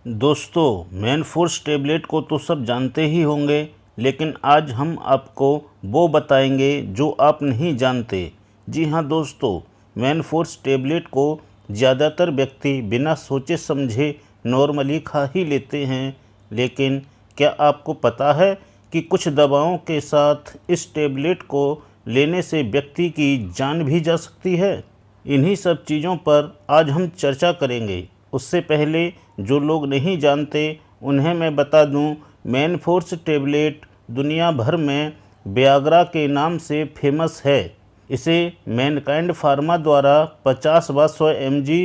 दोस्तों, Manforce tablet को तो सब जानते ही होंगे, लेकिन आज हम आपको वो बताएंगे जो आप नहीं जानते। जी हाँ दोस्तों, मैनफोर्स टेबलेट को ज़्यादातर व्यक्ति बिना सोचे समझे नॉर्मली खा ही लेते हैं, लेकिन क्या आपको पता है कि कुछ दवाओं के साथ इस टेबलेट को लेने से व्यक्ति की जान भी जा सकती है। इन्हीं सब चीज़ों पर आज हम चर्चा करेंगे। उससे पहले जो लोग नहीं जानते उन्हें मैं बता दूं, मैनफोर्स टेबलेट दुनिया भर में वियाग्रा के नाम से फेमस है। इसे मैनकाइंड फार्मा द्वारा 50 व 100 mg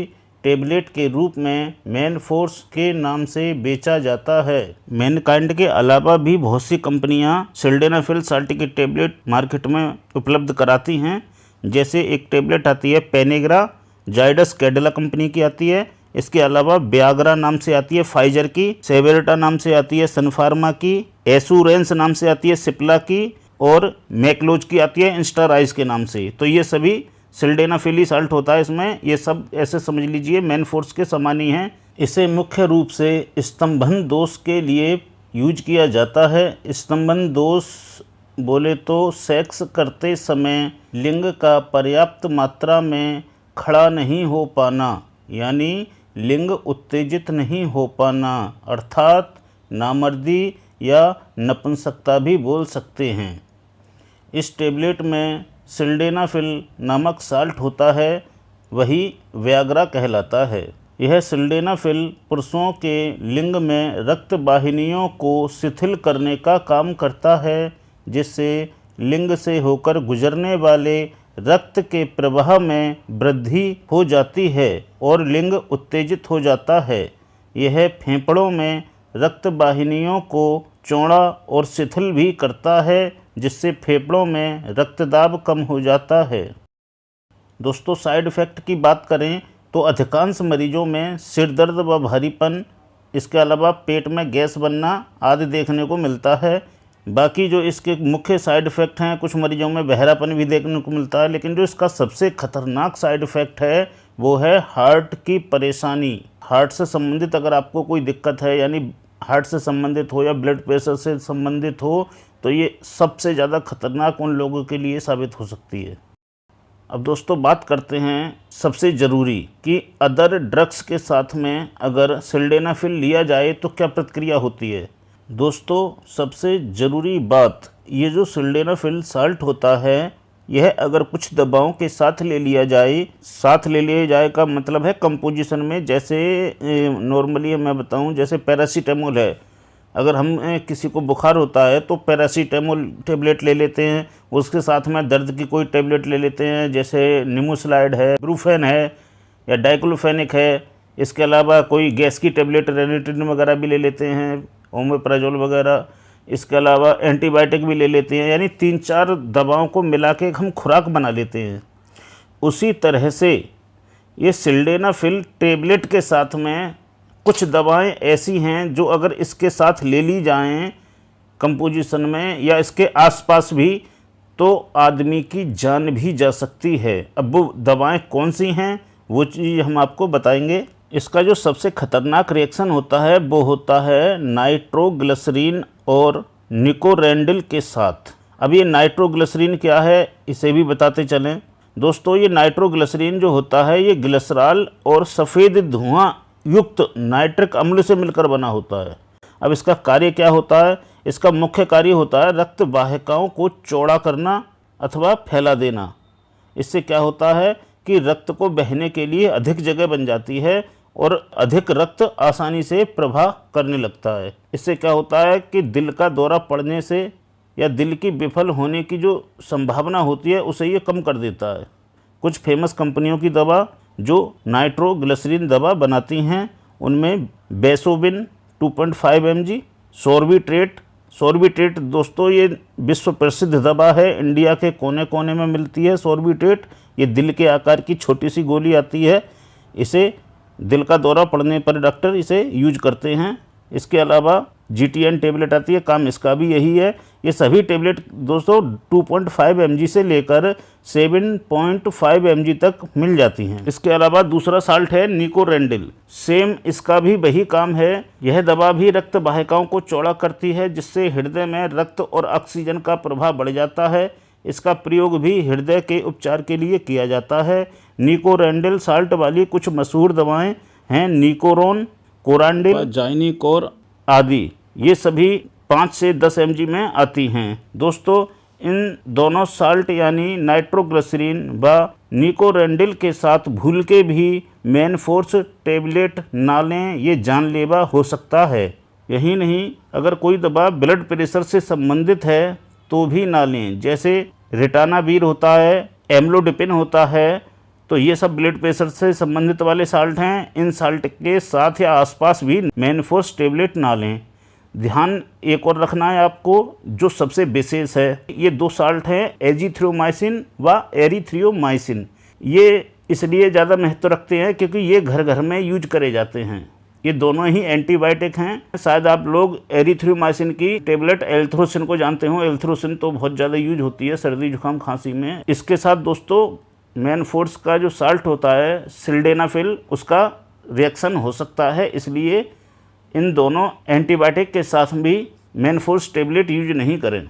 टेबलेट के रूप में मैनफोर्स के नाम से बेचा जाता है। मैनकाइंड के अलावा भी बहुत सी कंपनियां सिल्डेनाफिल साल्ट की टेबलेट मार्केट में उपलब्ध कराती हैं। जैसे एक टेबलेट आती है पेनेग्रा, जाइडस कैडिला कंपनी की आती है। इसके अलावा वियाग्रा नाम से आती है फाइजर की, सेवेरेटा नाम से आती है सन फार्मा की, एसूरेंस नाम से आती है सिप्ला की, और मैक्लोज की आती है इंस्टाराइज के नाम से। तो ये सभी सिल्डेनाफिल साल्ट होता है इसमें। ये सब ऐसे समझ लीजिए मैनफोर्स के समान ही हैं। इसे मुख्य रूप से स्तंभन दोष के लिए यूज किया जाता है। स्तंभन दोष बोले तो सेक्स करते समय लिंग का पर्याप्त मात्रा में खड़ा नहीं हो पाना, यानी लिंग उत्तेजित नहीं हो पाना, अर्थात नामर्दी या नपुंसकता भी बोल सकते हैं। इस टेबलेट में सिल्डेनाफिल नामक साल्ट होता है, वही वियाग्रा कहलाता है। यह सिल्डेनाफिल पुरुषों के लिंग में रक्त वाहिनियों को शिथिल करने का काम करता है, जिससे लिंग से होकर गुजरने वाले रक्त के प्रवाह में वृद्धि हो जाती है और लिंग उत्तेजित हो जाता है। यह फेफड़ों में रक्त वाहिनियों को चौड़ा और शिथिल भी करता है, जिससे फेफड़ों में रक्तदाब कम हो जाता है। दोस्तों, साइड इफ़ेक्ट की बात करें तो अधिकांश मरीजों में सिर दर्द व भारीपन, इसके अलावा पेट में गैस बनना आदि देखने को मिलता है। बाकी जो इसके मुख्य साइड इफ़ेक्ट हैं, कुछ मरीजों में बहरापन भी देखने को मिलता है, लेकिन जो इसका सबसे खतरनाक साइड इफ़ेक्ट है वो है हार्ट की परेशानी। हार्ट से संबंधित अगर आपको कोई दिक्कत है, यानी हार्ट से संबंधित हो या ब्लड प्रेशर से संबंधित हो, तो ये सबसे ज़्यादा खतरनाक उन लोगों के लिए साबित हो सकती है। अब दोस्तों बात करते हैं सबसे ज़रूरी कि अदर ड्रग्स के साथ में अगर सिल्डेनाफिल लिया जाए तो क्या प्रतिक्रिया होती है। दोस्तों, सबसे ज़रूरी बात, ये जो सिल्डेनाफिल साल्ट होता है, यह अगर कुछ दवाओं के साथ ले लिया जाए का मतलब है कंपोजिशन में। जैसे नॉर्मली मैं बताऊं, जैसे पैरासीटामोल है, अगर हम किसी को बुखार होता है तो पैरासीटामोल टेबलेट ले लेते हैं, उसके साथ में दर्द की कोई टेबलेट ले लेते हैं, जैसे निमोसलाइड है, ब्रूफेन है या डाइक्लोफेनिक है। इसके अलावा कोई गैस की टेबलेट रेनिटिन वगैरह भी ले लेते हैं, ओमेप्राजोल वगैरह। इसके अलावा एंटीबायोटिक भी ले लेते हैं, यानी 3-4 दवाओं को मिला के हम खुराक बना लेते हैं। उसी तरह से ये सिल्डेनाफिल टेबलेट के साथ में कुछ दवाएं ऐसी हैं जो अगर इसके साथ ले ली जाएं कंपोजिशन में या इसके आसपास भी, तो आदमी की जान भी जा सकती है। अब वो दवाएं कौन सी हैं वो चीज़ हम आपको बताएंगे। इसका जो सबसे खतरनाक रिएक्शन होता है वो होता है नाइट्रोग्लिसरीन और निकोरेंडिल के साथ। अब ये नाइट्रोग्लिसरीन क्या है इसे भी बताते चलें। दोस्तों, ये नाइट्रोग्लिसरीन जो होता है ये ग्लिसरॉल और सफ़ेद धुआं युक्त नाइट्रिक अम्ल से मिलकर बना होता है। अब इसका कार्य क्या होता है? इसका मुख्य कार्य होता है रक्त वाहिकाओं को चौड़ा करना अथवा फैला देना। इससे क्या होता है कि रक्त को बहने के लिए अधिक जगह बन जाती है और अधिक रक्त आसानी से प्रवाह करने लगता है। इससे क्या होता है कि दिल का दौरा पड़ने से या दिल की विफल होने की जो संभावना होती है उसे ये कम कर देता है। कुछ फेमस कंपनियों की दवा जो नाइट्रोग्लिसरीन दवा बनाती हैं, उनमें बेसोबिन 2.5 mg, सॉर्बिट्रेट दोस्तों ये विश्व प्रसिद्ध दवा है, इंडिया के कोने कोने में मिलती है। सॉर्बिट्रेट ये दिल के आकार की छोटी सी गोली आती है, इसे दिल का दौरा पड़ने पर डॉक्टर इसे यूज करते हैं। इसके अलावा GTN टेबलेट आती है, काम इसका भी यही है। ये सभी टेबलेट दोस्तों 2.5 mg से लेकर 7.5 mg तक मिल जाती हैं। इसके अलावा दूसरा साल्ट है निकोरेंडिल। सेम इसका भी वही काम है। यह दवा भी रक्त वाहिकाओं को चौड़ा करती है, जिससे हृदय में रक्त और ऑक्सीजन का प्रवाह बढ़ जाता है। इसका प्रयोग भी हृदय के उपचार के लिए किया जाता है। निकोरेंडिल साल्ट वाली कुछ मशहूर दवाएं हैं निकोरोन, कोरांडिल, जाइनिकोर आदि। ये सभी 5 से 10 mg में आती हैं। दोस्तों इन दोनों साल्ट यानी नाइट्रोग्लिसरीन व निकोरेंडिल के साथ भूल के भी मैनफोर्स टेबलेट ना लें, ये जानलेवा हो सकता है। यही नहीं, अगर कोई दवा ब्लड प्रेशर से संबंधित है तो भी ना लें। जैसे रिटानावीर होता है, एम्लोडिपिन होता है, तो ये सब ब्लड प्रेशर से संबंधित वाले साल्ट हैं। इन साल्ट के साथ या आसपास भी मैनफोर्स टेबलेट ना लें। ध्यान एक और रखना है आपको, जो सबसे विशेष है, ये 2 साल्ट हैं एजिथ्रोमाइसिन व एरिथ्रियोमाइसिन। ये इसलिए ज़्यादा महत्व रखते हैं क्योंकि ये घर घर में यूज करे जाते हैं। ये दोनों ही एंटीबायोटिक हैं। शायद आप लोग एरिथ्रियोमाइसिन की टेबलेट एल्थ्रोसिन को जानते हो। एल्थ्रोसिन तो बहुत ज़्यादा यूज होती है सर्दी जुकाम खांसी में। इसके साथ दोस्तों मैनफोर्स का जो साल्ट होता है सिल्डेनाफिल, उसका रिएक्शन हो सकता है, इसलिए इन दोनों एंटीबायोटिक के साथ भी मैनफोर्स टेबलेट यूज नहीं करें।